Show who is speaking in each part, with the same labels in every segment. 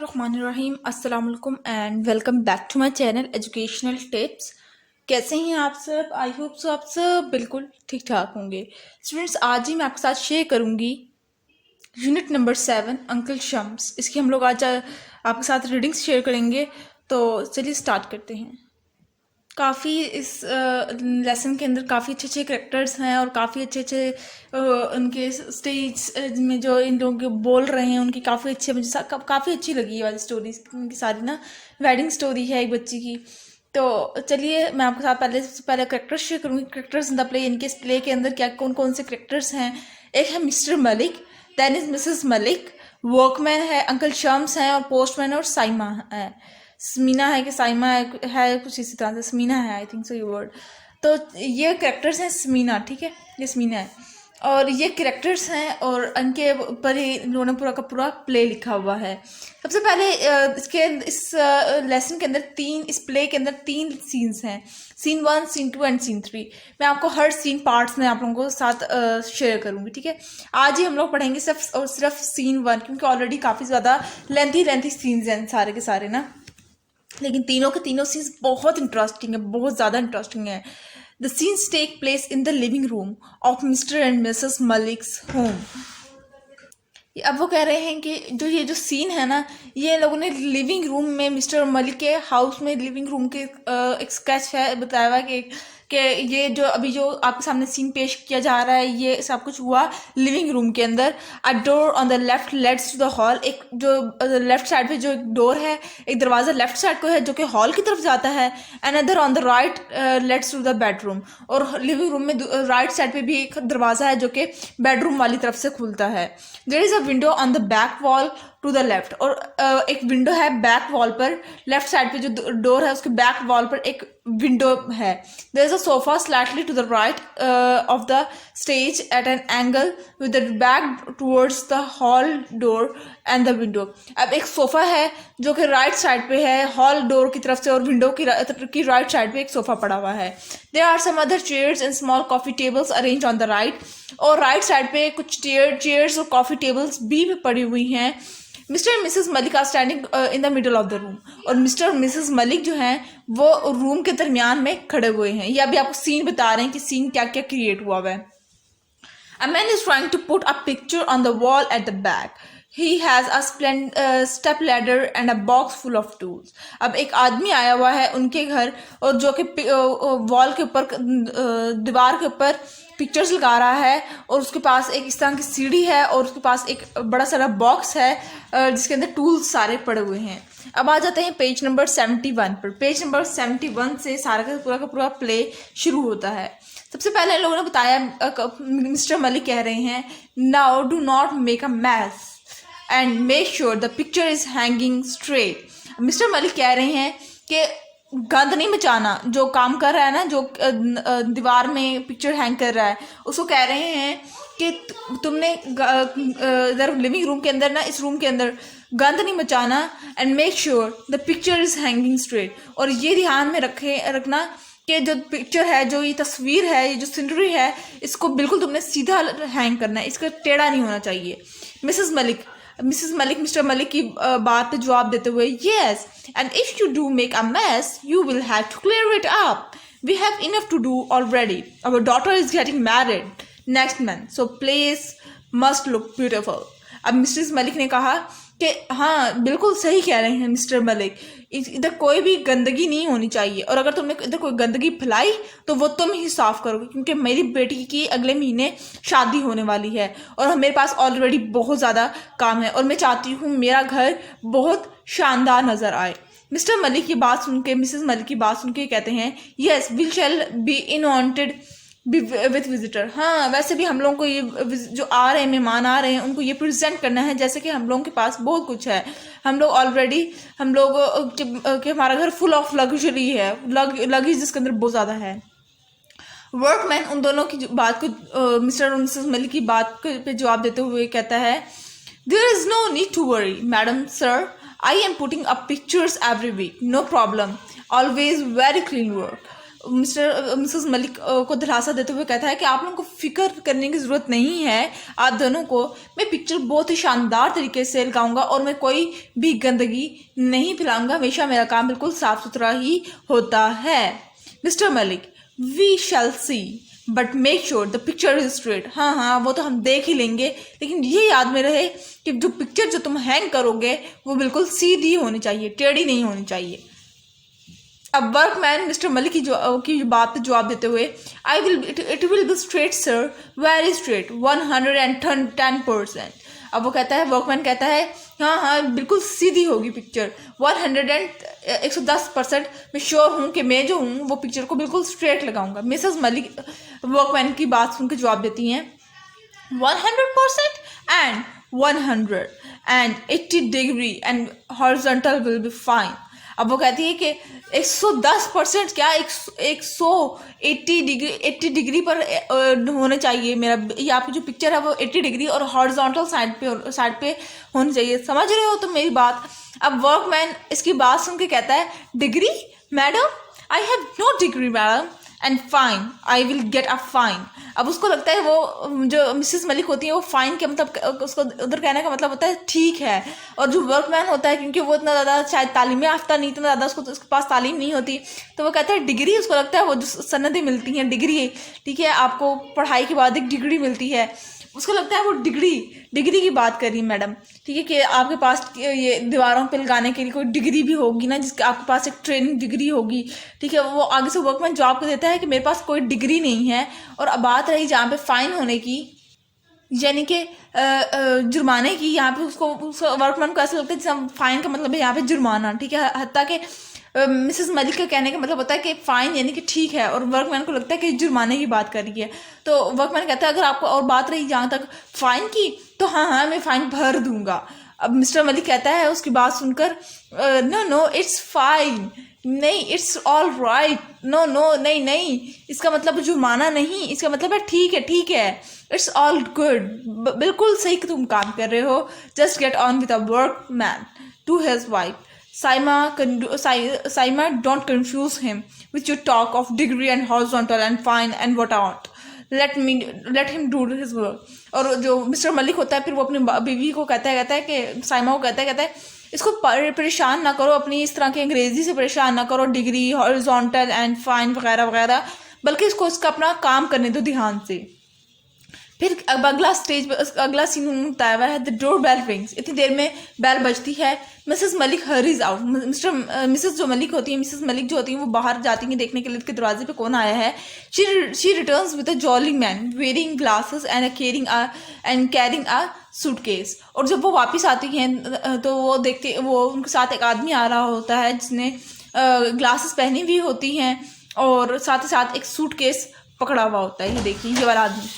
Speaker 1: बिस्मिल्लाहिर्रहमानिर्रहीम अस्सलाम वालेकुम and welcome back to my channel educational tips. कैसे हैं आप सब? आई होप सो आप सब बिल्कुल ठीक ठाक होंगे। स्टूडेंट्स, आज ही मैं आपके साथ शेयर करूंगी यूनिट नंबर 7 अंकल शम्स। इसकी हम लोग आज आपके साथ रीडिंग्स शेयर करेंगे। तो चलिए स्टार्ट करते हैं। काफ़ी इस लेसन के अंदर काफ़ी अच्छे अच्छे करेक्टर्स हैं और काफ़ी अच्छे अच्छे उनके स्टेज में जो इन लोग बोल रहे हैं उनकी काफ़ी अच्छी, मुझे काफ़ी अच्छी लगी ये वाली स्टोरी। उनकी सारी ना वेडिंग स्टोरी है एक बच्ची की। तो चलिए मैं आपके साथ सबसे पहले करेक्टर्स शेयर करूँगी। करेक्टर्स इन द प्ले, इनके इस प्ले के अंदर क्या कौन कौन से करेक्टर्स हैं। एक है mister Malik, then is Mrs Malik, workman है, अंकल शम्स हैं और पोस्टमैन और साइमा है। स्मीना है कि साइमा है कुछ इसी तरह से, स्मीना है आई थिंक सो ये वर्ड। तो ये करेक्टर्स हैं स्मीना, ठीक है, ये स्मीना है और ये करेक्टर्स हैं और इनके ऊपर ही इन्होंने पूरा का पूरा प्ले लिखा हुआ है। सबसे पहले इस लेसन के अंदर इस प्ले के अंदर 3 सीन्स हैं, सीन 1, सीन 2 एंड सीन 3। मैं आपको हर सीन पार्ट्स में आप लोगों के साथ शेयर करूंगी, ठीक है। आज ही हम लोग पढ़ेंगे सिर्फ और सिर्फ सीन 1, क्योंकि ऑलरेडी काफ़ी ज़्यादा लेंथी सीन्स हैं सारे के सारे ना, लेकिन तीनों के तीनों सीन्स बहुत इंटरेस्टिंग है, बहुत ज़्यादा इंटरेस्टिंग है। The scenes take place in the living room of Mr and Mrs Maliks home. अब वो कह रहे हैं कि ये जो सीन है ना, ये लोगों ने लिविंग रूम में मिस्टर मलिक के हाउस में लिविंग रूम के एक स्केच है, बताया हुआ कि ये जो अभी जो आपके सामने सीन पेश किया जा रहा है ये सब कुछ हुआ लिविंग रूम के अंदर। A door on the left leads to the hall, एक जो लेफ्ट साइड पे जो एक डोर है, एक दरवाज़ा लेफ्ट साइड को है जो कि हॉल की तरफ जाता है। Another on the right leads to the bedroom, और लिविंग रूम में राइट साइड पे भी एक दरवाज़ा है जो कि बेडरूम वाली तरफ से खुलता है। There is a window on the back wall to the left, और एक विंडो है बैक वॉल पर, लेफ्ट साइड पे जो डोर है उसके बैक वॉल पर एक विंडो है। There is a sofa slightly to the right of the stage at an angle with the back towards the hall door and the window. अब एक सोफा है जो कि राइट साइड पे है हॉल डोर की तरफ से, और विंडो की राइट साइड पे एक सोफा पड़ा हुआ है। There are some other chairs and small coffee tables arrange on the right, और राइट साइड पे कुछ चेयर्स और कॉफी टेबल्स भी पड़ी हुई हैं। Mister and missus Malik are standing in the middle of the room, और मिस्टर और मिसेस मलिक जो हैं वो रूम के दरमियान में खड़े हुए हैं। ये अभी आपको सीन बता रहे हैं कि सीन क्या क्या क्रिएट हुआ है। A man is trying to put a picture on the wall at the back. He has a step ladder and a box full of tools. अब एक आदमी आया हुआ है उनके घर, और जो कि वॉल के ऊपर दीवार के ऊपर पिक्चर्स लगा रहा है, और उसके पास एक इस तरह की सीढ़ी है, और उसके पास एक बड़ा सारा बॉक्स है जिसके अंदर टूल्स सारे पड़े हुए हैं। अब आ जाते हैं पेज नंबर 71 पर। पेज नंबर 71 से सारा का पूरा प्ले शुरू होता है। सबसे पहले लोगों ने बताया, मिस्टर मलिक कह रहे हैं, now do not make a mess and make sure the picture is hanging straight. Mister Malik कह रहे हैं कि गंद नहीं मचाना, जो काम कर रहा है ना, जो दीवार में पिक्चर हैंग कर रहा है, उसको कह रहे हैं कि तुमने इधर लिविंग रूम के अंदर ना, इस रूम के अंदर गंद नहीं मचाना, and make sure the picture is hanging straight, और ये ध्यान में रखना कि जो पिक्चर है, जो ये तस्वीर है, ये जो सीनरी है, इसको बिल्कुल तुमने सीधा हैंग करना है, इसका टेढ़ा नहीं होना चाहिए। मिसेस मलिक मिस्टर मलिक की बात पे जवाब देते हुए, yes and if you do make a mess you will have to clear it up, we have enough to do already, our daughter is getting married next month, so place must look beautiful. अब Mrs Malik ने कहा कि हाँ बिल्कुल सही कह रहे हैं मिस्टर मलिक, इधर कोई भी गंदगी नहीं होनी चाहिए, और अगर तुमने इधर कोई गंदगी फैलाई तो वो तुम ही साफ करोगे, क्योंकि मेरी बेटी की अगले महीने शादी होने वाली है और मेरे पास ऑलरेडी बहुत ज़्यादा काम है, और मैं चाहती हूँ मेरा घर बहुत शानदार नज़र आए। मिस्टर मलिक की बात सुन के, मिसेस मलिक की बात सुन के कहते हैं, yes we shall be invaded with visitor. हाँ वैसे भी हम लोगों को ये जो आ रहे हैं, मेहमान आ रहे हैं, उनको ये प्रेजेंट करना है जैसे कि हम लोगों के पास बहुत कुछ है। हम लोग ऑलरेडी कि हमारा घर फुल ऑफ लग्जरी है, लगेज जिसके अंदर बहुत ज़्यादा है। वर्कमैन उन दोनों की बात को, मिस्टर और मिसेस मलिक की बात पे जवाब देते हुए कहता है, there is no need to worry madam sir, I am putting up pictures every week, no problem, always very clean work. Missus Malik को दिलासा देते हुए कहता है कि आप लोगों को फिक्र करने की ज़रूरत नहीं है, आप दोनों को। मैं पिक्चर बहुत ही शानदार तरीके से लगाऊंगा और मैं कोई भी गंदगी नहीं फैलाऊंगा, हमेशा मेरा काम बिल्कुल साफ सुथरा ही होता है। Mister Malik, we shall see but make sure the picture is straight. हाँ हाँ, वो तो हम देख ही लेंगे, लेकिन ये याद में रहे कि जो पिक्चर जो तुम हैंग करोगे वो बिल्कुल सीधी होनी चाहिए, टेढ़ी नहीं होनी चाहिए। अब वर्कमैन मिस्टर मलिक की बात पे जवाब देते हुए, it will be straight sir, very straight, 110%। अब वो कहता है, वर्कमैन कहता है हाँ हाँ बिल्कुल सीधी होगी पिक्चर, 110% मैं श्योर हूँ कि मैं जो हूँ वो पिक्चर को बिल्कुल स्ट्रेट लगाऊंगा। मिसेस मलिक वर्कमैन की बात सुन के जवाब देती हैं, 100% and 180 degree and horizontal will be fine. अब वो कहती है कि 110% क्या, 180 डिग्री पर होने चाहिए मेरा, ये आपकी जो पिक्चर है वो 80 डिग्री और हॉरिजॉन्टल साइड पे होनी चाहिए। समझ रहे हो तुम मेरी बात? अब वर्कमैन इसकी बात सुन के कहता है, degree madam, I have no degree madam, and fine, I will get a fine. अब उसको लगता है, वो जो मिसेस मलिक होती है वो फाइन के मतलब उसको उधर कहने का मतलब होता है ठीक है, और जो वर्कमैन होता है क्योंकि वो इतना ज़्यादा शायद तालीम याफ्ता नहीं, इतना ज़्यादा उसके पास तालीम नहीं होती, तो वो कहता है डिग्री, उसको लगता है वो जो सनदें मिलती हैं डिग्री, ठीक है, आपको पढ़ाई के बाद एक डिग्री मिलती है, उसको लगता है वो डिग्री की बात कर रही है मैडम, ठीक है, कि आपके पास ये दीवारों पे लगाने के लिए कोई डिग्री भी होगी ना, जिसके आपके पास एक ट्रेनिंग डिग्री होगी, ठीक है। वो आगे से वर्कमैन जवाब को देता है कि मेरे पास कोई डिग्री नहीं है। और अब बात रही जहाँ पे फाइन होने की, यानी कि जुर्माने की, यहाँ पे उसको वर्कमैन को ऐसा लगता है जैसे फाइन का मतलब है यहाँ पे जुर्माना, ठीक है। हत्ता के मिसेस मलिक का कहने का मतलब होता है कि फ़ाइन यानी कि ठीक है, और वर्कमैन को लगता है कि जुर्माने की बात कर रही है। तो वर्कमैन कहता है अगर आपको और बात रही जहाँ तक फ़ाइन की, तो हाँ हाँ मैं फ़ाइन भर दूंगा। अब मिस्टर मलिक कहता है उसकी बात सुनकर, नो नो इट्स फाइन, नहीं it's all right, no no नहीं नहीं, इसका मतलब जुर्माना नहीं, इसका मतलब है ठीक है, इट्स ऑल गुड, बिल्कुल सही तुम काम कर रहे हो, just get on with a work man to his wife, Saima, don't confuse him with your talk of degree and horizontal and fine and what not. Let him do his work. और जो mister Malik होता है फिर वो अपनी बीवी को कहता है कि साइमा को कहता है इसको परेशान ना करो, अपनी इस तरह की अंग्रेजी से परेशान ना करो, डिग्री, हॉरिजॉन्टल एंड फाइन वगैरह वगैरह, बल्कि इसका अपना काम करने दो ध्यान से। फिर अब अगला सीन बताया हुआ है, द डोर बेल रिंग्स। इतनी देर में बेल बजती है, missus Malik hurries out. Missus जो मलिक होती है, मिसेस मलिक जो होती है वो बाहर जाती हैं देखने के लिए कि दरवाजे पे कौन आया है। She returns with a jolly man wearing glasses and carrying a suitcase. और जब वो वापस आती हैं तो वो उनके साथ एक आदमी आ रहा होता है जिसने ग्लासेस पहनी हुई होती हैं और साथ ही साथ एक सूटकेस पकड़ा हुआ होता है। ये देखिए ये वाला आदमी।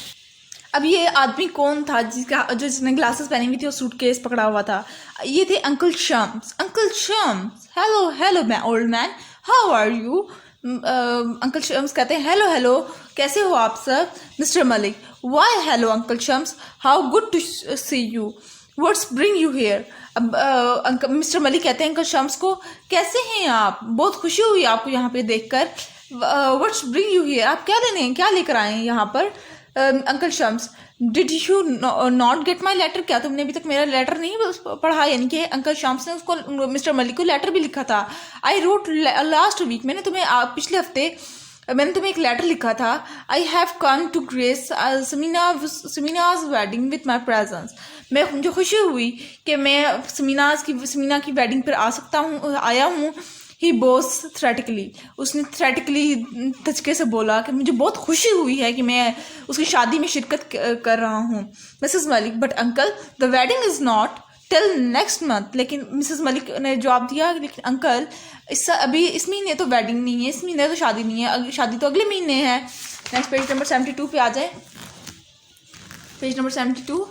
Speaker 1: अब ये आदमी कौन था जिसने ग्लासेस पहनी हुई थी और सूटकेस पकड़ा हुआ था? ये थे uncle Shams. Uncle Shams, hello my old man, how are you? Uncle Shams कहते हैं हेलो, कैसे हो आप sir? Mister Malik, why hello uncle Shams, how good to see you, what's bring you here? अब मिस्टर मलिक कहते हैं अंकल शम्स को, कैसे हैं आप, बहुत खुशी हुई आपको यहाँ पे देखकर। व्हाट्स ब्रिंग यू हियर, आप क्या लेकर आए हैं यहाँ पर? Uncle Shams, did you not get my letter, क्या तुमने अभी तक मेरा लेटर नहीं पढ़ा? यानी कि अंकल शम्स ने उसको मिस्टर मलिक को लेटर भी लिखा था। आई रोट लास्ट वीक, मैंने तुम्हें पिछले हफ्ते मैंने तुम्हें एक लेटर लिखा था। I have come to grace Samina's wedding with my presence. मुझे खुशी हुई कि मैं समीना की वेडिंग पर आया हूँ। ही बोस थ्रेटिकली, उसने थ्रेटिकली धचके से बोला कि मुझे बहुत खुशी हुई है कि मैं उसकी शादी में शिरकत कर रहा हूँ। Mrs Malik, but uncle the wedding is not till next month. लेकिन मिसेस मलिक ने जवाब दिया, लेकिन अंकल अभी इस महीने तो वेडिंग नहीं है, इस महीने तो शादी नहीं है, शादी तो अगले महीने है। नेक्स्ट पेज नंबर 72 पे आ जाए, पेज नंबर 72।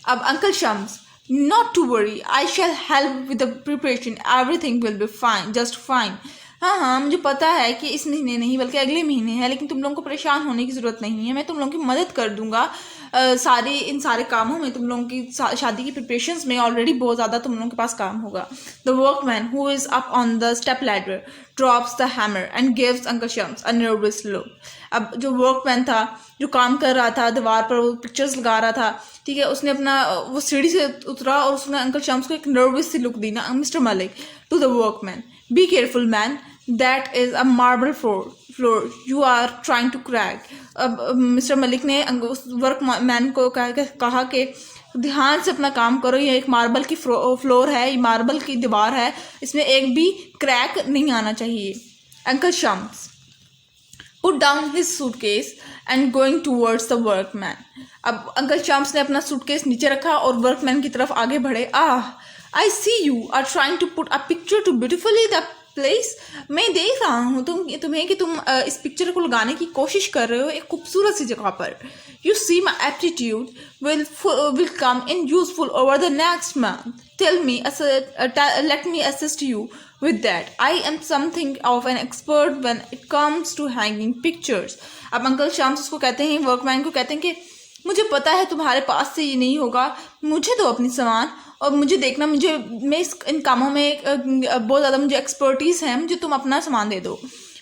Speaker 1: अब uncle Shams, not to worry, I shall help with the preparation, everything will be fine, just fine। हाँ मुझे पता है कि इस महीने नहीं बल्कि अगले महीने है, लेकिन तुम लोगों को परेशान होने की ज़रूरत नहीं है, मैं तुम लोगों की मदद कर दूंगा सारे इन सारे कामों में तुम लोगों की शादी की प्रिपरेशंस में ऑलरेडी बहुत ज़्यादा तुम लोगों के पास काम होगा। The workman who is up on the step ladder drops the hammer and gives uncle Shams a nervous look. अब जो वर्कमैन था, जो काम कर रहा था, दीवार पर वो पिक्चर्स लगा रहा था, ठीक है, उसने अपना वो सीढ़ी से उतरा और उसने अंकल शम्स को एक नर्वस सी लुक दी ना, mister Malik to the workman, be careful man, that is a marble floor you are trying to crack. अब मिस्टर मलिक ने उस वर्कमैन को कहा कि ध्यान से अपना काम करो, ये एक मार्बल की फ्लोर है, ये मार्बल की दीवार है, इसमें एक भी क्रैक नहीं आना चाहिए। Uncle Shams put down his suitcase and going towards the workman। अब अंकल शम्स ने अपना सूटकेस नीचे रखा और वर्कमैन की तरफ आगे बढ़े। I see you are trying to put a picture to beautifully the place। मैं देख रहा हूँ तुम्हें कि तुम इस पिक्चर को लगाने की कोशिश कर रहे हो एक खूबसूरत सी जगह पर। You see my aptitude will come in useful over the next month। Let me assist you with that। I am something of an expert when it comes to hanging pictures। अब अंकल शम्स उसको कहते हैं, workman को कहते हैं कि मुझे पता है तुम्हारे पास से ये नहीं होगा, मुझे दो अपनी सामान और मुझे देखना, मैं इन कामों में बहुत ज़्यादा मुझे एक्सपर्टीज़ है, मुझे तुम अपना सामान दे दो,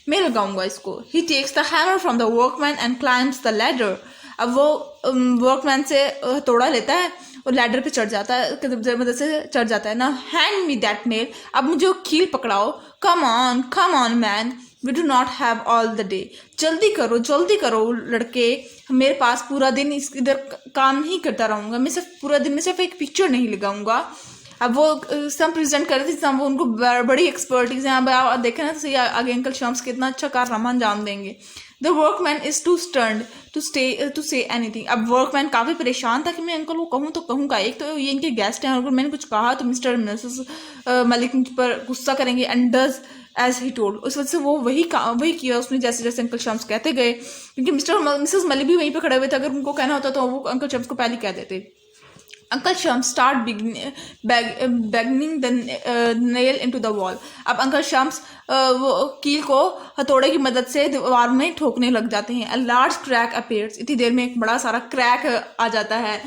Speaker 1: मैं लगाऊंगा इसको। He takes the hammer from the workman and climbs the ladder। अब वो वर्कमैन से हथौड़ा लेता है और लैडर पे चढ़ जाता है, मदद से चढ़ जाता है ना। Hand me that nail. अब मुझे वो कील पकड़ाओ। Come on man, we do not have all the day. जल्दी करो लड़के, मेरे पास पूरा दिन इधर काम नहीं करता रहूँगा, मैं पूरा दिन में सिर्फ एक पिक्चर नहीं लगाऊंगा। अब वो सब प्रेजेंट कर रहे थे, सब उनको बड़ी एक्सपर्टीज है। अब आप देखें ना तो सही, आगे अंकल शम्स कितना अच्छा कारनामा अंजाम देंगे। The workman is too stunned to say anything. अब वर्कमैन काफ़ी परेशान था कि मैं अंकल को कहूँ तो कहूँ का, एक तो ये इनके गेस्ट हैं और अगर मैंने कुछ कहा तो मिस्टर मिसेस मलिक पर गुस्सा करेंगे। And does as he told. उस वजह से वो वही किया उसने जैसे जैसे अंकल शम्स कहते गए, क्योंकि मिसेस मलिक भी वहीं पे खड़े हुए थे। अगर उनको कहना होता तो वो अंकल शम्स को पहले कह देते। Uncle Shams start बैगनिंग the nail into the wall. अब अंकल शम्स वो कील को हथौड़े की मदद से दीवार में ठोकने लग जाते हैं। A large crack appears. इतनी देर में एक बड़ा सारा क्रैक आ जाता है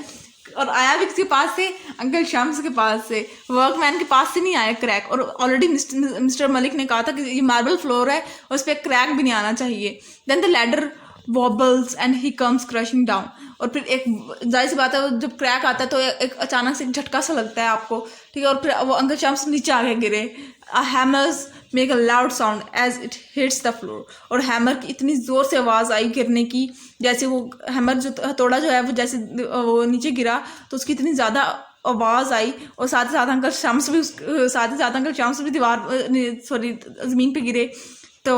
Speaker 1: और आया भी किसके पास से, अंकल शम्स के पास से, वर्कमैन के पास से नहीं आया क्रैक। और ऑलरेडी मिस्टर मलिक ने कहा था कि ये मार्बल फ्लोर है और उस पर क्रैक भी नहीं आना चाहिए। Then the ladder wobbles and he comes crashing down. और फिर एक जाहिर सी बात है, जब क्रैक आता है तो एक अचानक से एक झटका सा लगता है आपको, ठीक है, और फिर वो अंकल शम्स नीचे आके गिरे। Hammers make a loud sound as it hits the floor. और हैमर की इतनी ज़ोर से आवाज़ आई गिरने की, जैसे वो हैमर जो हथौड़ा जो है वो जैसे वो नीचे गिरा तो उसकी इतनी ज़्यादा आवाज़ आई। और साथ ही साथ अंकल शम्स भी ज़मीन पे गिरे। तो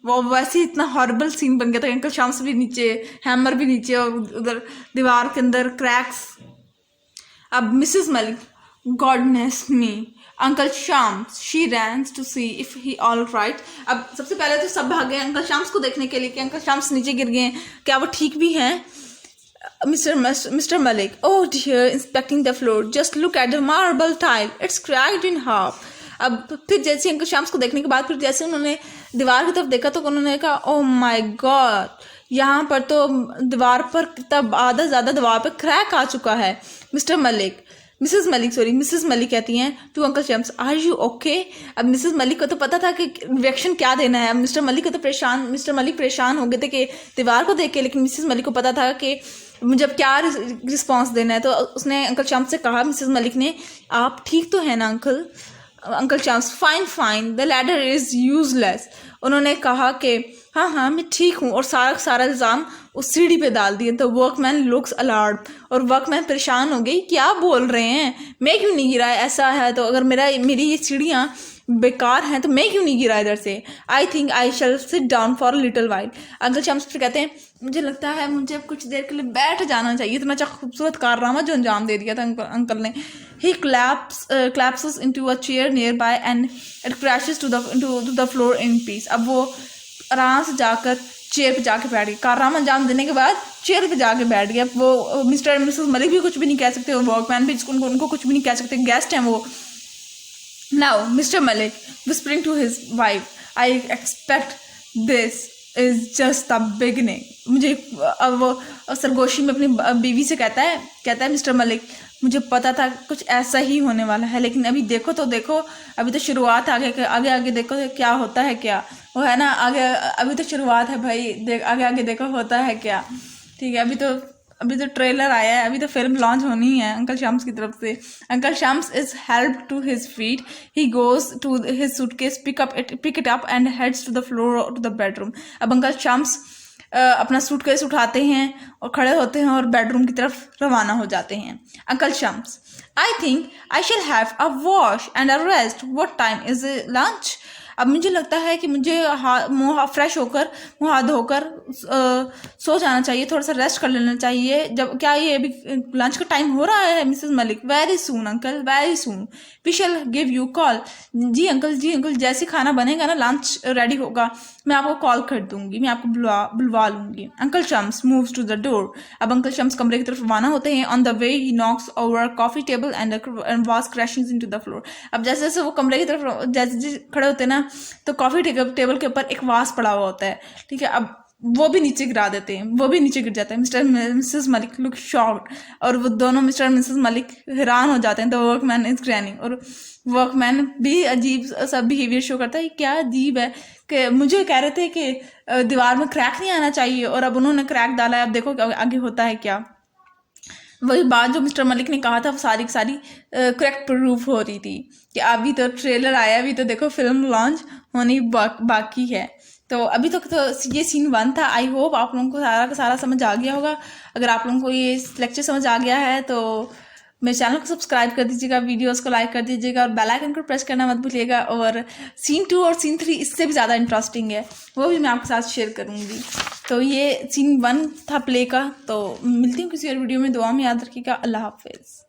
Speaker 1: वो वैसे ही इतना हॉरिबल सीन बन गया था। अंकल शम्स भी नीचे, हैमर भी नीचे और उधर दीवार के अंदर क्रैक्स। अब Mrs Malik, goodness me, uncle Shams, she runs to see if he all right. अब सबसे पहले तो सब भाग गए अंकल शम्स को देखने के लिए कि अंकल शम्स नीचे गिर गए, क्या वो ठीक भी हैं। Mister Malik, oh dear, inspecting the floor, just look at the marble tile, it's cracked in half. अब फिर जैसे अंकल शम्स को देखने के बाद फिर जैसे उन्होंने दीवार की तरफ देखा तो उन्होंने कहा, ओह माय गॉड, यहाँ पर तो दीवार पर कितना आधा ज़्यादा दीवार पर क्रैक आ चुका है। मिसेस मलिक कहती हैं to uncle Shams, are you okay. अब मिसेस मलिक को तो पता था कि रिएक्शन क्या देना है। मिस्टर मलिक परेशान हो गए थे कि दीवार को देख के, लेकिन मिसेस मलिक को पता था कि मुझे अब क्या रिस्पॉन्स देना है। तो उसने अंकल शम्स से कहा, मिसेस मलिक ने, आप ठीक तो है ना uncle Shams, fine, the ladder is useless. उन्होंने कहा कि हाँ मैं ठीक हूँ, और सारा इल्ज़ाम उस सीढ़ी पे डाल दिए। The workman looks alarm. और वर्कमैन परेशान हो गई, क्या बोल रहे हैं, मैं क्यों नहीं गिरा है, ऐसा है तो अगर मेरी ये सीढ़ियाँ बेकार हैं तो मैं क्यों नहीं गिरा इधर से। I think I shall sit down for a little while. Uncle Shams फिर कहते हैं, मुझे लगता है मुझे अब कुछ देर के लिए बैठ जाना चाहिए, इतना अच्छा खूबसूरत कारनामा जो अंजाम दे दिया था अंकल ने। ही collapses into a chair nearby and it crashes to the floor in peace। अब वो आराम से जाकर चेयर पे जाके बैठ गया। कारनामा अंजाम देने के बाद चेयर पे जाके बैठ गया। वो मिस्टर एंड मिसेस मलिक भी कुछ भी नहीं कह सकते, वो वर्कमैन भी उनको कुछ भी नहीं कह सकते, गेस्ट हैं वो। Now, Mr. Malik, whispering to his wife, I expect this is just the beginning. मुझे अब वो सरगोशी में अपनी बीवी से कहता है मिस्टर मलिक, मुझे पता था कुछ ऐसा ही होने वाला है, लेकिन अभी देखो तो देखो, अभी तो शुरुआत, आगे आगे आगे देखो तो क्या होता है क्या, वो है ना, आगे अभी तो शुरुआत है भाई, आगे आगे देखो होता है क्या। ठीक है, अभी तो ट्रेलर आया है, अभी तो फिल्म लॉन्च होनी है अंकल शम्स की तरफ से। Uncle Shams is help to his feet, he goes to his suitcase, pick it up and heads to the floor to the bedroom. अब अंकल शम्स अपना सूटकेस उठाते हैं और खड़े होते हैं और बेडरूम की तरफ रवाना हो जाते हैं। Uncle Shams, I think I shall have a wash and a rest, what time is lunch? अब मुझे लगता है कि मुझे मुँह फ्रेश होकर, मुँह हाथ धोकर सो जाना चाहिए, थोड़ा सा रेस्ट कर लेना चाहिए। जब क्या ये अभी लंच का टाइम हो रहा है missus Malik? Very soon uncle, very soon, we shall give you call. जी अंकल, जैसे खाना बनेगा ना, लंच रेडी होगा, मैं आपको कॉल कर दूंगी, मैं आपको बुलवा लूंगी। Uncle Shams moves to the door. अब अंकल शम्स कमरे की तरफ रवाना होते हैं। On the way he knocks over coffee table and was crashing into the floor. अब जैसे जैसे वो कमरे की तरफ जैसे खड़े होते हैं ना, तो कॉफी टेबल के ऊपर एक वास पड़ा हुआ होता है। ठीक है, अब वो भी नीचे गिरा देते हैं, वो भी नीचे गिर जाता है। Mister Mrs Malik look shocked, और वो दोनों मिस्टर मिसेस मलिक हैरान हो जाते हैं। द वर्कमैन इज ग्रैनिंग, और वर्कमैन भी अजीब सा बिहेवियर शो करता है। क्या अजीब है कि मुझे कह रहे थे कि दीवार में क्रैक नहीं आना चाहिए, और अब उन्होंने क्रैक डाला है, अब देखो आगे होता है क्या। वही बात जो मिस्टर मलिक ने कहा था वो सारी की सारी करेक्ट प्रूफ हो रही थी कि अभी तो ट्रेलर आया, अभी तो देखो फिल्म लॉन्च होनी बाकी है। तो अभी तक तो ये सीन 1 था। आई होप आप लोगों को सारा का सारा समझ आ गया होगा। अगर आप लोगों को ये लेक्चर समझ आ गया है तो मेरे चैनल को सब्सक्राइब कर दीजिएगा, वीडियोस को लाइक कर दीजिएगा, और बेल आइकन को प्रेस करना मत भूलिएगा। और सीन 2 और सीन 3 इससे भी ज़्यादा इंटरेस्टिंग है, वो भी मैं आपके साथ शेयर करूँगी। तो ये सीन 1 था प्ले का। तो मिलती हूँ किसी और वीडियो में, दुआ में याद रखिएगा। अल्लाह हाफिज़।